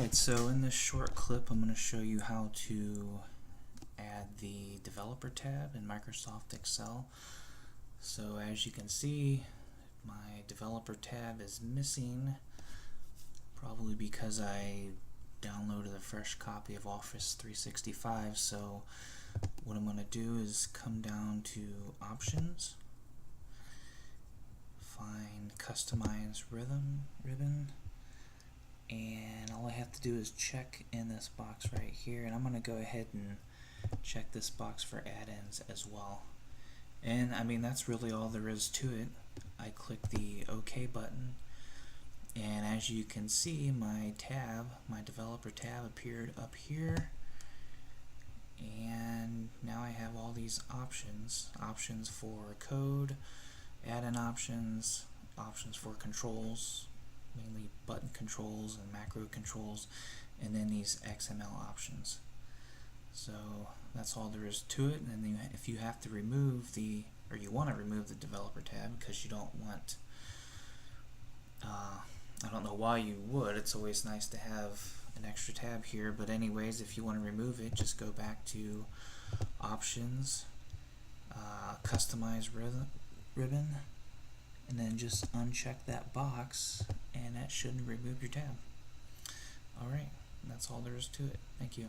Alright, so in this short clip I'm going to show you how to add the developer tab in Microsoft Excel. So as you can see, my developer tab is missing, probably because I downloaded a fresh copy of Office 365. So what I'm going to do is come down to Options, find Customize Ribbon, and all I have to do is check in this box right here, and I'm going to go ahead and check this box for add-ins as well. And I mean, that's really all there is to it. I click the OK button, and as you can see, my developer tab appeared up here, and now I have all these options for code, add-in options for controls, mainly button controls and macro controls, and then these XML options. So that's all there is to it. And then if you have to remove you want to remove the developer tab because you don't want, I don't know why you would, it's always nice to have an extra tab here, but anyways, if you want to remove it, just go back to Options, Customize Ribbon, and then just uncheck that box, and that should remove your tab. Alright, that's all there is to it. Thank you.